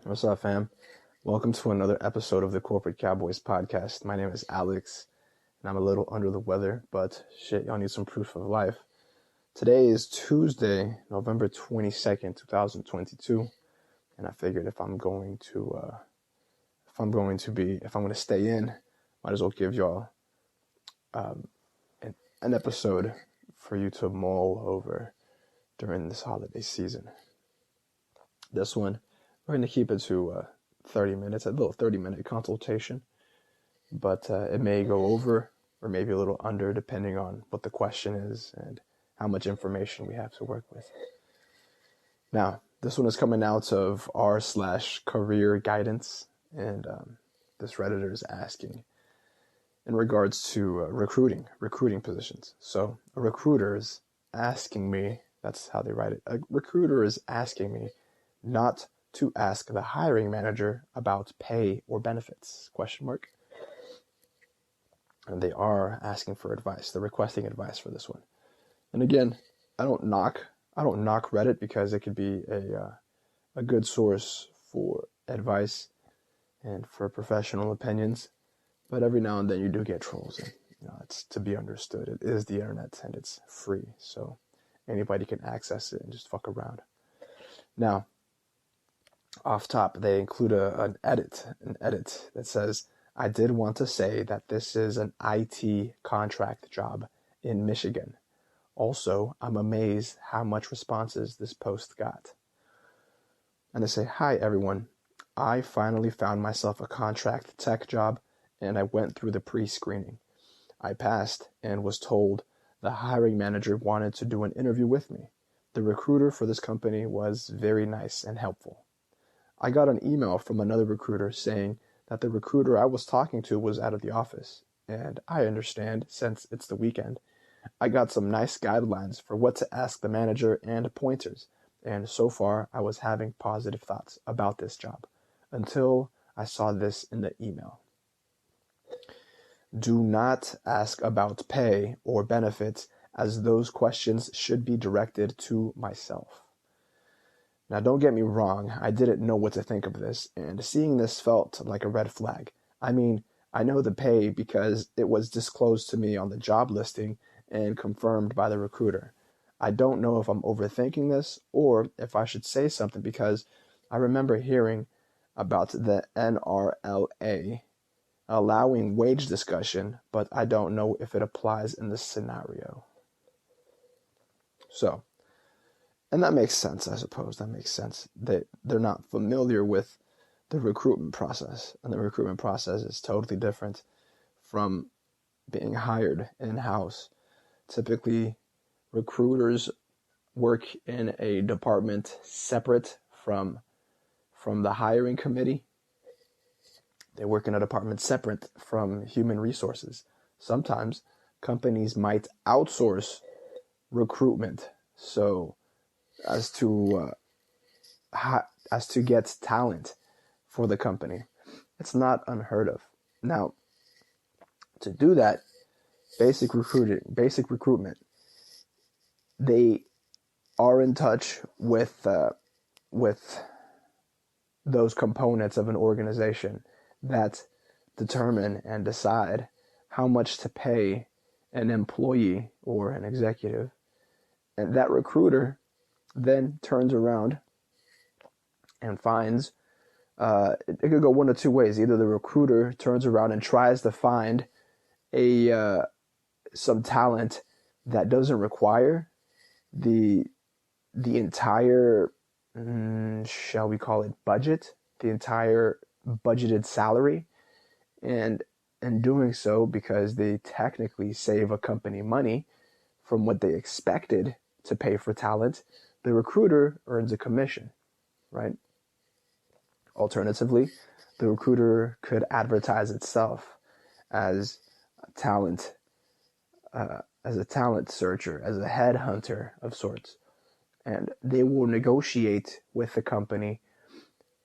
What's up, fam? Welcome to another episode of the Corporate Cowboys podcast. My name is Alex, and I'm a little under the weather, but shit, y'all need some proof of life. Today is Tuesday, November 22nd, 2022, and I figured if I'm going to stay in, might as well give y'all an episode for you to mull over during this holiday season. This one, we're going to keep it to 30 minutes, a little 30-minute consultation, but it may go over or maybe a little under depending on what the question is and how much information we have to work with. Now, this one is coming out of r/career guidance, and this Redditor is asking in regards to recruiting positions. So a recruiter is asking me, that's how they write it, a recruiter is asking me not to ask the hiring manager about pay or benefits, ? And they are asking for advice. They're requesting advice for this one. And again, I don't knock Reddit because it could be a good source for advice and for professional opinions. But every now and then you do get trolls, and it's to be understood. It is the internet and it's free, so anybody can access it and just fuck around. Now, off top, they include an edit that says, I did want to say that this is an IT contract job in Michigan. Also, I'm amazed how much responses this post got. And they say, hi everyone, I finally found myself a contract tech job and I went through the pre-screening. I passed and was told the hiring manager wanted to do an interview with me. The recruiter for this company was very nice and helpful. I got an email from another recruiter saying that the recruiter I was talking to was out of the office, and I understand since it's the weekend. I got some nice guidelines for what to ask the manager and pointers, and so far I was having positive thoughts about this job until I saw this in the email. Do not ask about pay or benefits, as those questions should be directed to myself. Now, don't get me wrong, I didn't know what to think of this, and seeing this felt like a red flag. I mean, I know the pay because it was disclosed to me on the job listing and confirmed by the recruiter. I don't know if I'm overthinking this or if I should say something because I remember hearing about the NRLA allowing wage discussion, but I don't know if it applies in this scenario. So, and that makes sense, I suppose. That makes sense. They're not familiar with the recruitment process, and the recruitment process is totally different from being hired in-house. Typically, recruiters work in a department separate from the hiring committee. They work in a department separate from human resources. Sometimes companies might outsource recruitment, so as to get talent for the company. It's not unheard of. Now, to do that, basic recruitment, they are in touch with those components of an organization that determine and decide how much to pay an employee or an executive. And that recruiter then turns around and finds, it could go one of two ways. Either the recruiter turns around and tries to find some talent that doesn't require the entire, shall we call it budget, the entire budgeted salary, and in doing so, because they technically save a company money from what they expected to pay for talent, the recruiter earns a commission, right? Alternatively, the recruiter could advertise itself as a talent searcher, as a headhunter of sorts, and they will negotiate with the company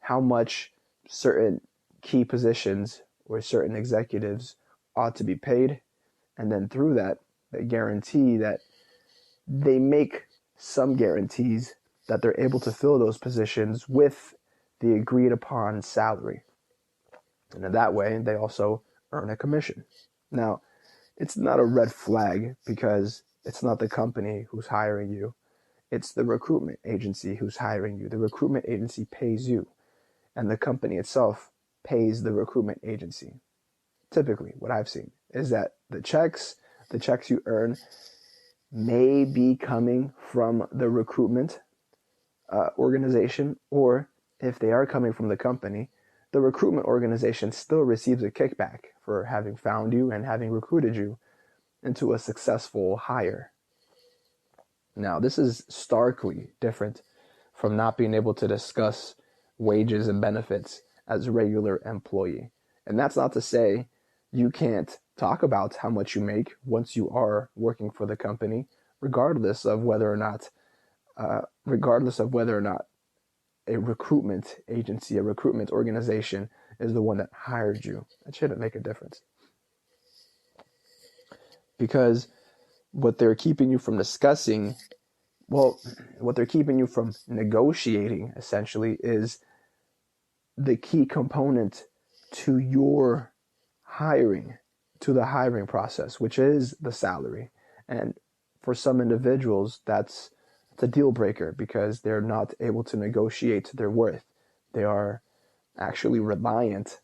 how much certain key positions or certain executives ought to be paid, and then through that, they guarantee that they make some guarantees that they're able to fill those positions with the agreed upon salary. And in that way, they also earn a commission. Now, it's not a red flag because it's not the company who's hiring you. It's the recruitment agency who's hiring you. The recruitment agency pays you, and the company itself pays the recruitment agency. Typically, what I've seen is that the checks you earn may be coming from the recruitment organization, or if they are coming from the company, the recruitment organization still receives a kickback for having found you and having recruited you into a successful hire. Now, this is starkly different from not being able to discuss wages and benefits as a regular employee. And that's not to say you can't talk about how much you make once you are working for the company, regardless of whether or not a recruitment agency, a recruitment organization is the one that hired you. That shouldn't make a difference. Because what they're keeping you from discussing, what they're keeping you from negotiating, essentially, is the key component to your hiring, to the hiring process, which is the salary. And for some individuals, that's a deal breaker because they're not able to negotiate their worth. They are actually reliant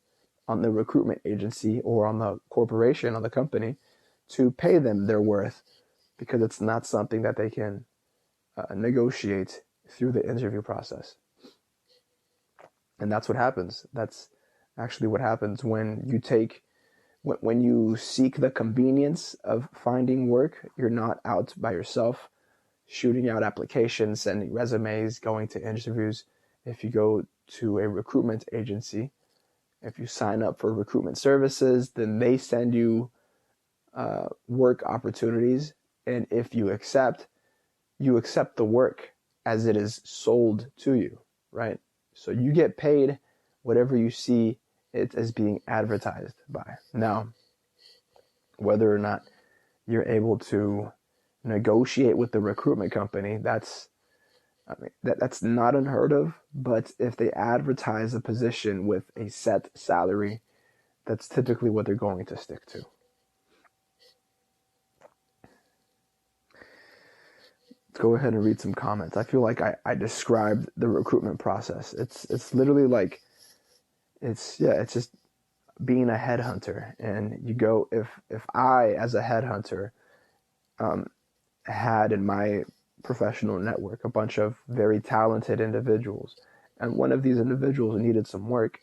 on the recruitment agency or on the corporation, on the company, to pay them their worth, because it's not something that they can negotiate through the interview process. And that's what happens. That's actually what happens when you seek the convenience of finding work. You're not out by yourself shooting out applications, sending resumes, going to interviews. If you go to a recruitment agency, if you sign up for recruitment services, then they send you work opportunities. And if you accept the work as it is sold to you, right? So you get paid whatever you see it as being advertised by. Now, whether or not you're able to negotiate with the recruitment company, that's not unheard of. But if they advertise a position with a set salary, that's typically what they're going to stick to. Let's go ahead and read some comments. I feel like I described the recruitment process. It's literally like it's just being a headhunter. And you go, if I as a headhunter had in my professional network a bunch of very talented individuals, and one of these individuals needed some work,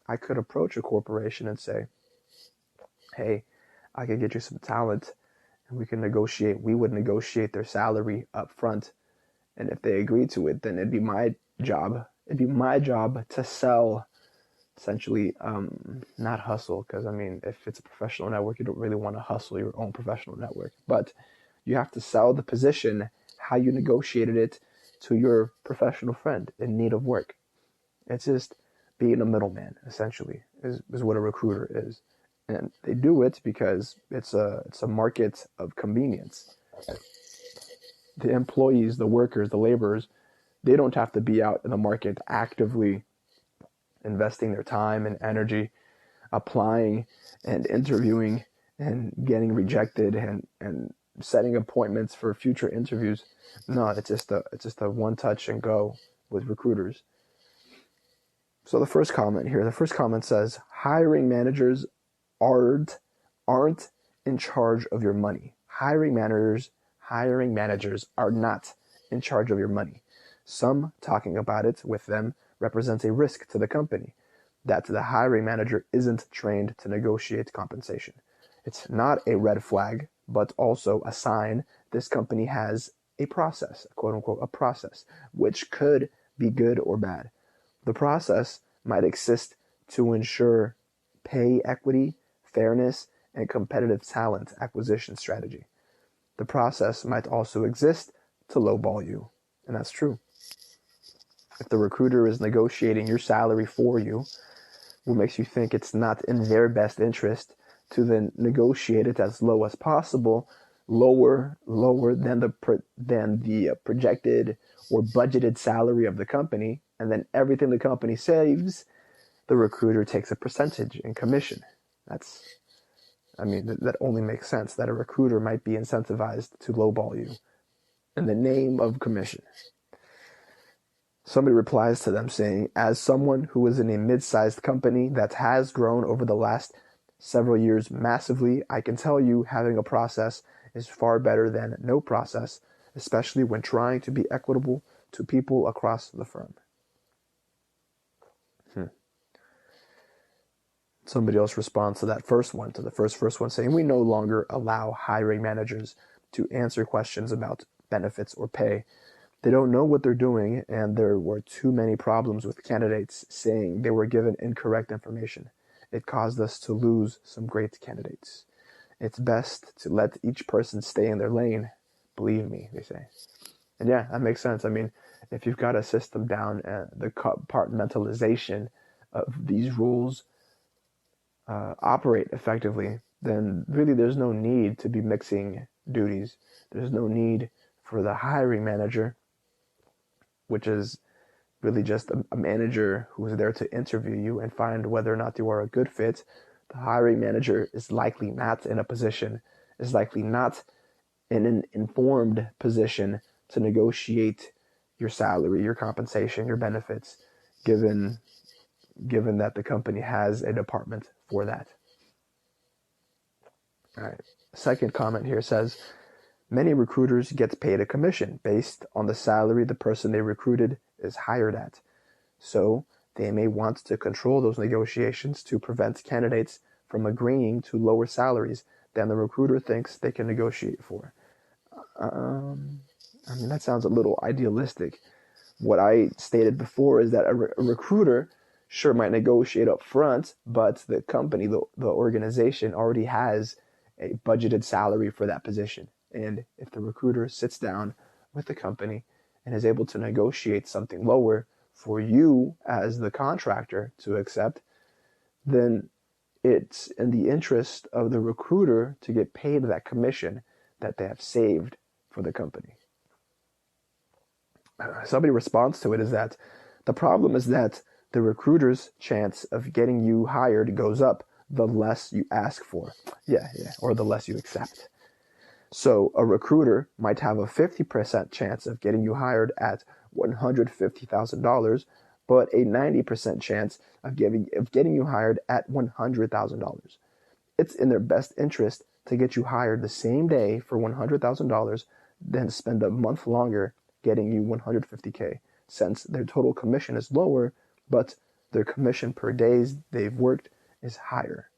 I could approach a corporation and say, hey, I could get you some talent, and we would negotiate their salary up front. And if they agreed to it, then it'd be my job to sell, essentially, not hustle, because if it's a professional network, you don't really want to hustle your own professional network, but you have to sell the position, how you negotiated it, to your professional friend in need of work. It's just being a middleman, essentially, is what a recruiter is. And they do it because it's a market of convenience. The employees, the workers, the laborers, they don't have to be out in the market actively investing their time and energy, applying and interviewing and getting rejected and setting appointments for future interviews. No, it's just a one touch and go with recruiters. So the first comment says, hiring managers aren't in charge of your money. Hiring managers are not in charge of your money. Some talking about it with them represents a risk to the company that the hiring manager isn't trained to negotiate compensation. It's not a red flag, but also a sign this company has a process, quote unquote, a process, which could be good or bad. The process might exist to ensure pay equity, fairness, and competitive talent acquisition strategy. The process might also exist to lowball you, and that's true. If the recruiter is negotiating your salary for you, what makes you think it's not in their best interest to then negotiate it as low as possible, lower than the projected or budgeted salary of the company, and then everything the company saves, the recruiter takes a percentage in commission. That only makes sense that a recruiter might be incentivized to lowball you in the name of commission. Somebody replies to them saying, as someone who is in a mid-sized company that has grown over the last several years massively, I can tell you having a process is far better than no process, especially when trying to be equitable to people across the firm. Somebody else responds to that first one, to the first one, saying, we no longer allow hiring managers to answer questions about benefits or pay. They don't know what they're doing, and there were too many problems with candidates saying they were given incorrect information. It caused us to lose some great candidates. It's best to let each person stay in their lane. Believe me, they say. And yeah, that makes sense. I mean, if you've got a system down, the compartmentalization of these rules operate effectively, then really there's no need to be mixing duties. There's no need for the hiring manager, which is really just a manager who is there to interview you and find whether or not you are a good fit. The hiring manager is likely not in an informed position to negotiate your salary, your compensation, your benefits, given that the company has a department for that. All right. Second comment here says, many recruiters get paid a commission based on the salary the person they recruited is hired at. So they may want to control those negotiations to prevent candidates from agreeing to lower salaries than the recruiter thinks they can negotiate for. That sounds a little idealistic. What I stated before is that a recruiter sure might negotiate up front, but the company, the organization already has a budgeted salary for that position. And if the recruiter sits down with the company and is able to negotiate something lower for you as the contractor to accept, then it's in the interest of the recruiter to get paid that commission that they have saved for the company. Somebody responds to it is that the problem is that the recruiter's chance of getting you hired goes up the less you ask for. Or the less you accept. So a recruiter might have a 50% chance of getting you hired at $150,000, but a 90% chance of getting you hired at $100,000. It's in their best interest to get you hired the same day for $100,000 than spend a month longer getting you $150K, since their total commission is lower, but their commission per days they've worked is higher.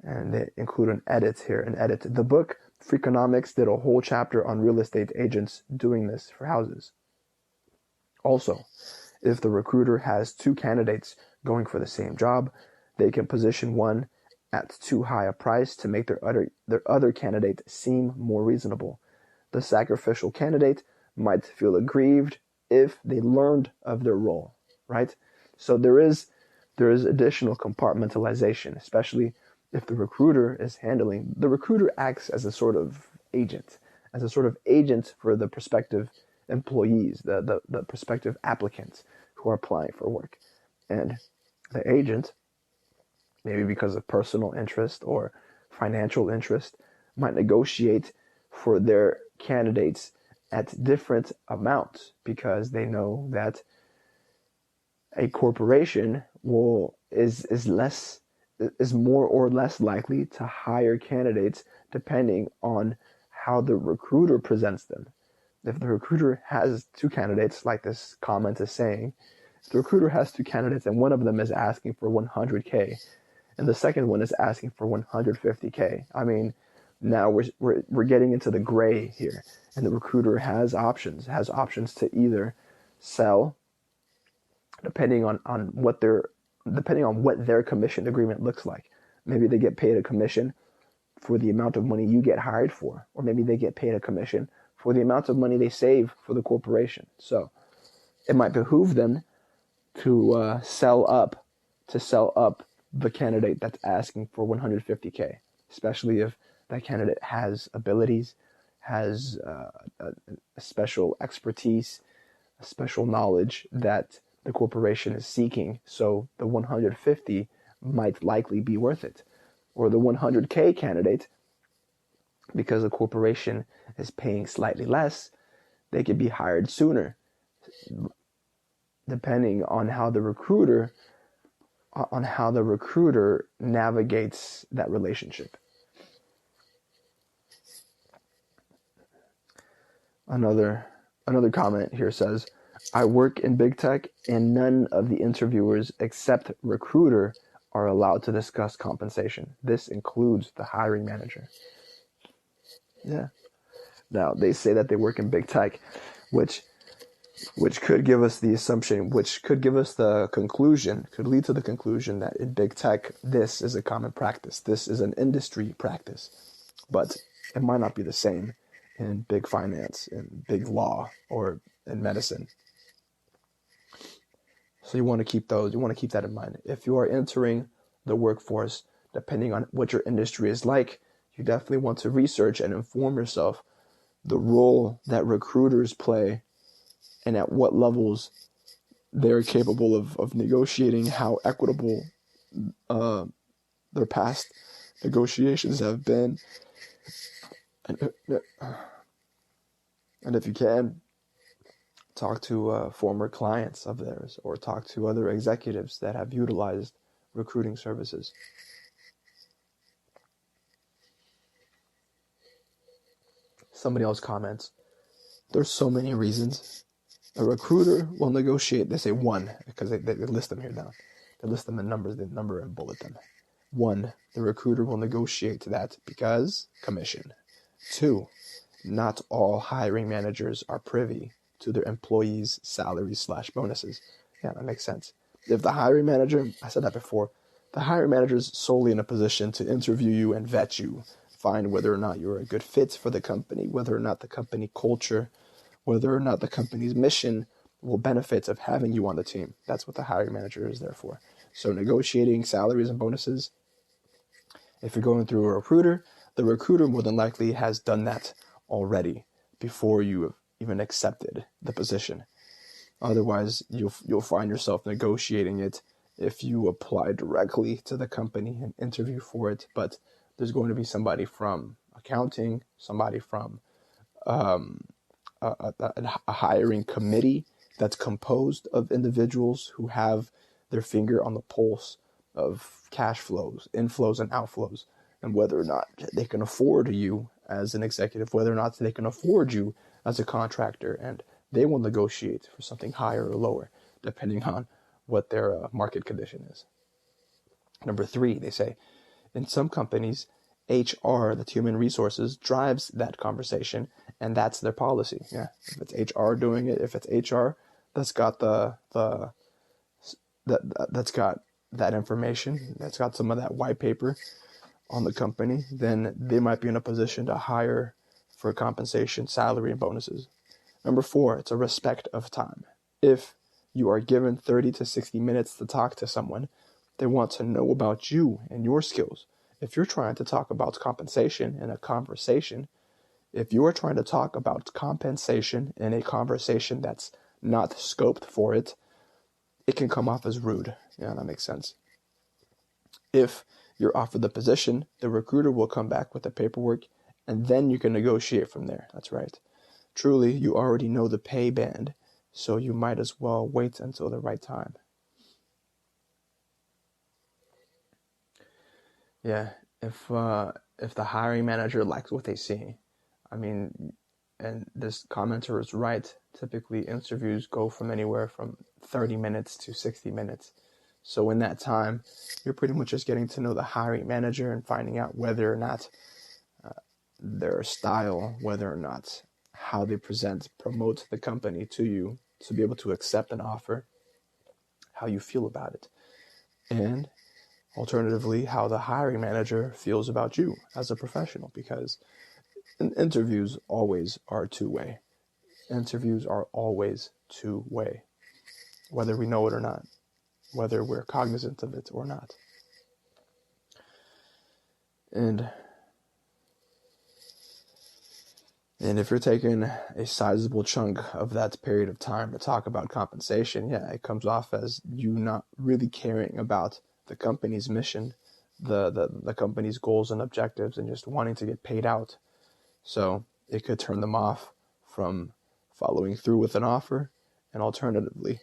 And they include an edit here. The book Freakonomics did a whole chapter on real estate agents doing this for houses. Also, if the recruiter has two candidates going for the same job, they can position one at too high a price to make their other candidate seem more reasonable. The sacrificial candidate might feel aggrieved if they learned of their role, right? So there is additional compartmentalization, especially if the recruiter acts as a sort of agent for the prospective employees, the prospective applicants who are applying for work. And the agent, maybe because of personal interest or financial interest, might negotiate for their candidates at different amounts because they know that a corporation is more or less likely to hire candidates depending on how the recruiter presents them. If the recruiter has two candidates, like this comment is saying, if the recruiter has two candidates and one of them is asking for 100K and the second one is asking for 150K, now we're getting into the gray here, and the recruiter has options to either sell, depending on what their commission agreement looks like. Maybe they get paid a commission for the amount of money you get hired for, or maybe they get paid a commission for the amount of money they save for the corporation. So it might behoove them to sell up the candidate that's asking for 150K, especially if that candidate has abilities, has a special expertise, a special knowledge that the corporation is seeking. So the 150 might likely be worth it. Or the 100K candidate, because the corporation is paying slightly less, they could be hired sooner, depending on how the recruiter navigates that relationship. Another comment here says, I work in big tech and none of the interviewers except recruiter are allowed to discuss compensation. This includes the hiring manager. Yeah. Now, they say that they work in big tech, which could give us the assumption, which could give us the conclusion, could lead to the conclusion that in big tech, this is a common practice. This is an industry practice. But it might not be the same in big finance, in big law, or in medicine. So you want to keep that in mind. If you are entering the workforce, depending on what your industry is like, you definitely want to research and inform yourself the role that recruiters play and at what levels they're capable of negotiating, how equitable their past negotiations have been. And if you can, talk to former clients of theirs or talk to other executives that have utilized recruiting services. Somebody else comments, there's so many reasons. A recruiter will negotiate, they say one, because they list them here down. They list them in numbers, they number and bullet them. 1, the recruiter will negotiate that because commission. 2, not all hiring managers are privy to their employees' salaries/bonuses. Yeah, that makes sense. If the hiring manager, I said that before, the hiring manager is solely in a position to interview you and vet you, find whether or not you're a good fit for the company, whether or not the company culture, whether or not the company's mission will benefit of having you on the team. That's what the hiring manager is there for. So negotiating salaries and bonuses, if you're going through a recruiter, the recruiter more than likely has done that already before you have even accepted the position. Otherwise, you'll find yourself negotiating it if you apply directly to the company and interview for it. But there's going to be somebody from accounting, somebody from a hiring committee that's composed of individuals who have their finger on the pulse of cash flows, inflows and outflows, and whether or not they can afford you as an executive, whether or not they can afford you as a contractor, and they will negotiate for something higher or lower, depending on what their market condition is. Number 3, they say, in some companies, HR, that's human resources, drives that conversation, and that's their policy. Yeah, if it's HR doing it, if it's HR that's got that's got that information, that's got some of that white paper on the company, then they might be in a position to hire for compensation, salary, and bonuses. Number 4, it's a respect of time. If you are given 30 to 60 minutes to talk to someone, they want to know about you and your skills. If you're trying to talk about compensation in a conversation, if you are trying to talk about compensation in a conversation that's not scoped for it, it can come off as rude. Yeah, that makes sense. If you're offered the position, the recruiter will come back with the paperwork, and then you can negotiate from there. That's right. Truly, you already know the pay band, so you might as well wait until the right time. Yeah, if the hiring manager likes what they see, I mean, and this commenter is right, typically interviews go from anywhere from 30 minutes to 60 minutes. So in that time, you're pretty much just getting to know the hiring manager and finding out whether or not their style, whether or not how they promote the company to you to be able to accept an offer, how you feel about it, and alternatively, how the hiring manager feels about you as a professional, because interviews always are two-way. Interviews are always two-way, whether we know it or not, whether we're cognizant of it or not. And And if you're taking a sizable chunk of that period of time to talk about compensation, yeah, it comes off as you not really caring about the company's mission, the company's goals and objectives, and just wanting to get paid out. So it could turn them off from following through with an offer. And alternatively,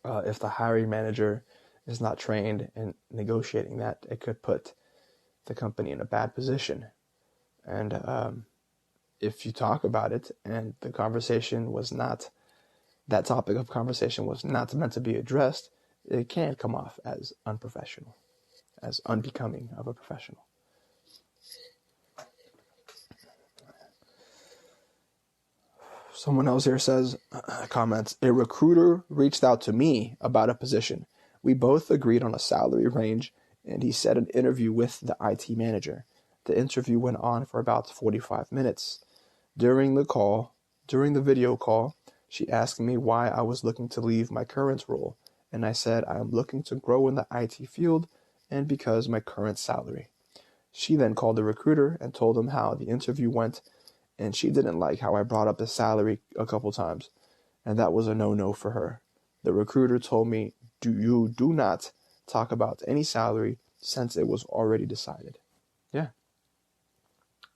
if the hiring manager is not trained in negotiating that, it could put the company in a bad position. And if you talk about it and the conversation was not, that topic of conversation was not meant to be addressed, it can come off as unprofessional, as unbecoming of a professional. Someone else here says, comments, a recruiter reached out to me about a position. We both agreed on a salary range, and he set an interview with the IT manager. The interview went on for about 45 minutes. During the video call, she asked me why I was looking to leave my current role, and I said I am looking to grow in the IT field and because my current salary. She then called the recruiter and told him how the interview went, and she didn't like how I brought up the salary a couple times, and that was a no-no for her. The recruiter told me, do not talk about any salary since it was already decided. Yeah.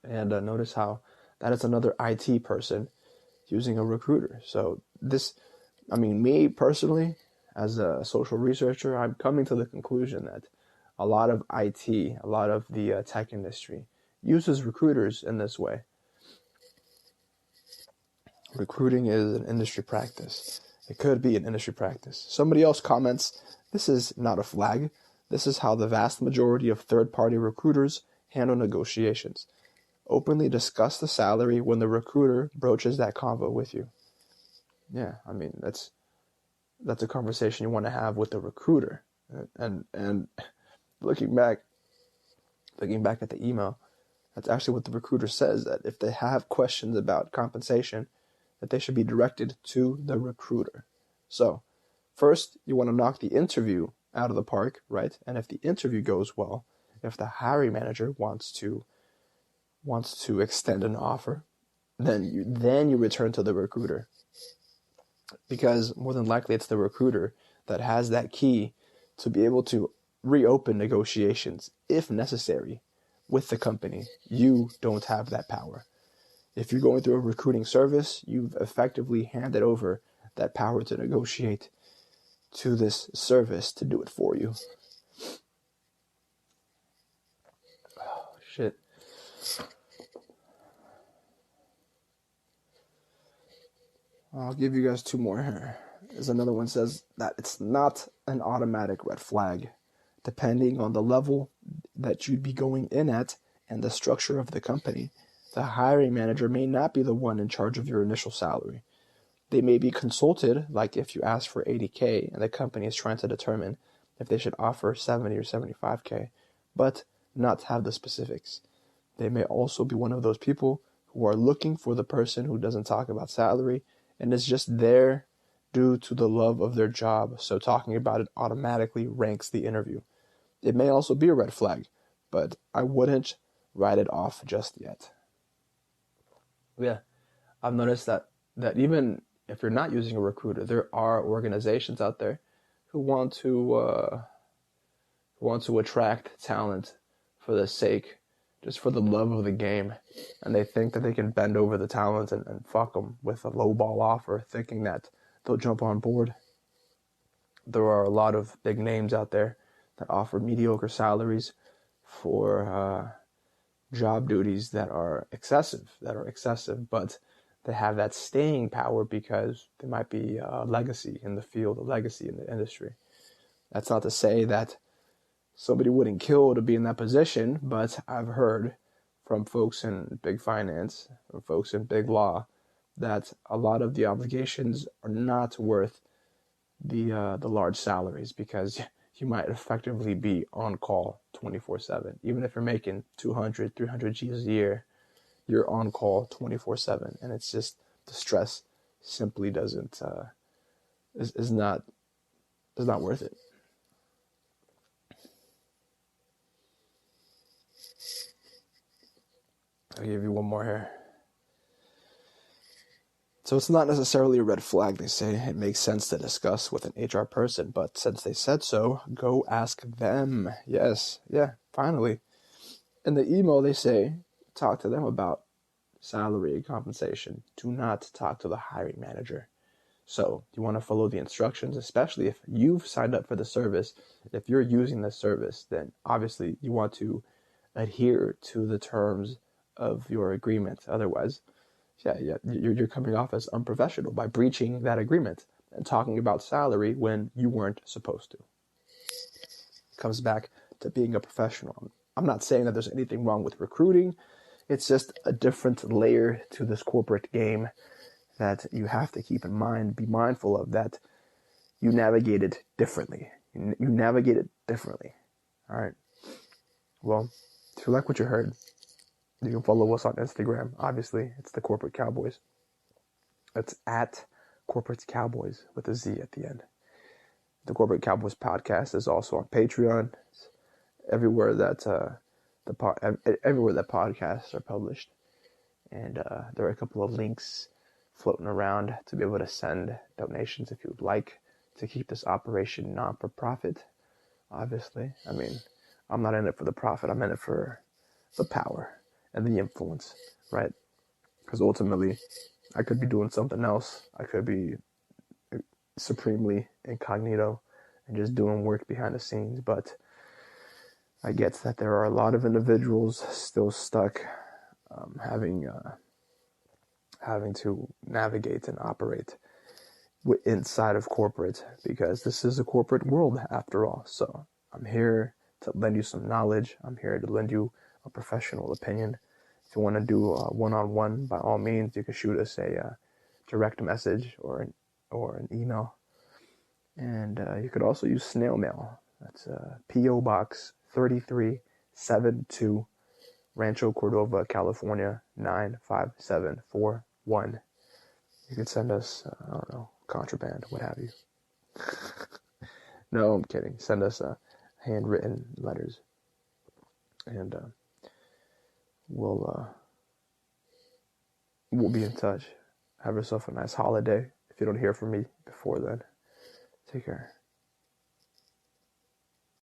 And notice how that is another IT person using a recruiter. So me personally, as a social researcher, I'm coming to the conclusion that a lot of IT, a lot of the tech industry uses recruiters in this way. Recruiting is an industry practice. It could be an industry practice. Somebody else comments, this is not a flag. This is how the vast majority of third-party recruiters handle negotiations. Openly discuss the salary when the recruiter broaches that convo with you. Yeah, that's a conversation you want to have with the recruiter. And looking back at the email, that's actually what the recruiter says, that if they have questions about compensation, that they should be directed to the recruiter. So, first, you want to knock the interview out of the park, right? And if the interview goes well, if the hiring manager wants to extend an offer, then you return to the recruiter. Because more than likely it's the recruiter that has that key to be able to reopen negotiations if necessary with the company. You don't have that power. If you're going through a recruiting service, you've effectively handed over that power to negotiate to this service to do it for you. Oh, shit. I'll give you guys two more here. There's another one says that it's not an automatic red flag, depending on the level that you'd be going in at and the structure of the company. The hiring manager may not be the one in charge of your initial salary. They may be consulted, like if you ask for 80K and the company is trying to determine if they should offer 70 or 75K, but not have the specifics. They may also be one of those people who are looking for the person who doesn't talk about salary and is just there due to the love of their job, so talking about it automatically ranks the interview. It may also be a red flag, but I wouldn't write it off just yet. Yeah, I've noticed that even if you're not using a recruiter, there are organizations out there who want to attract talent for the sake, just for the love of the game, and they think that they can bend over the talent and fuck them with a lowball offer, thinking that they'll jump on board. There are a lot of big names out there that offer mediocre salaries for job duties that are excessive, but they have that staying power because there might be a legacy in the field, a legacy in the industry. That's not to say that somebody wouldn't kill to be in that position, but I've heard from folks in big finance, or folks in big law, that a lot of the obligations are not worth the large salaries, because you might effectively be on call 24/7. Even if you're making 200, 300 G's a year, you're on call 24/7, and it's just the stress simply doesn't is not worth it. I'll give you one more here. So it's not necessarily a red flag, they say. It makes sense to discuss with an HR person, but since they said so, go ask them. Yes, yeah, finally. In the email, they say, talk to them about salary and compensation. Do not talk to the hiring manager. So you want to follow the instructions, especially if you've signed up for the service. If you're using the service, then obviously you want to adhere to the terms of your agreement. Otherwise, you're coming off as unprofessional by breaching that agreement and talking about salary when you weren't supposed to. It comes back to being a professional. I'm not saying that there's anything wrong with recruiting. It's just a different layer to this corporate game that you have to keep in mind, be mindful of, that you navigate it differently. You navigate it differently. All right. Well, if you like what you heard, you can follow us on Instagram. Obviously, it's the Corporate Cowboys. It's at Corporate Cowboys with a Z at the end. The Corporate Cowboys podcast is also on Patreon. It's everywhere that everywhere that podcasts are published, and there are a couple of links floating around to be able to send donations if you would like to keep this operation non-for-profit. Obviously, I mean, I'm not in it for the profit. I'm in it for the power and the influence, right? Because ultimately, I could be doing something else. I could be supremely incognito and just doing work behind the scenes. But I get that there are a lot of individuals still stuck having to navigate and operate inside of corporate, because this is a corporate world after all. So I'm here to lend you some knowledge. I'm here to lend you a professional opinion. If you want to do a one-on-one, by all means, you can shoot us a direct message or an email. And you could also use snail mail. That's P.O. Box 3372, Rancho Cordova, California, 95741. You could send us, I don't know, contraband, what have you. No, I'm kidding. Send us handwritten letters. And we'll be in touch. Have yourself a nice holiday. If you don't hear from me before then, take care.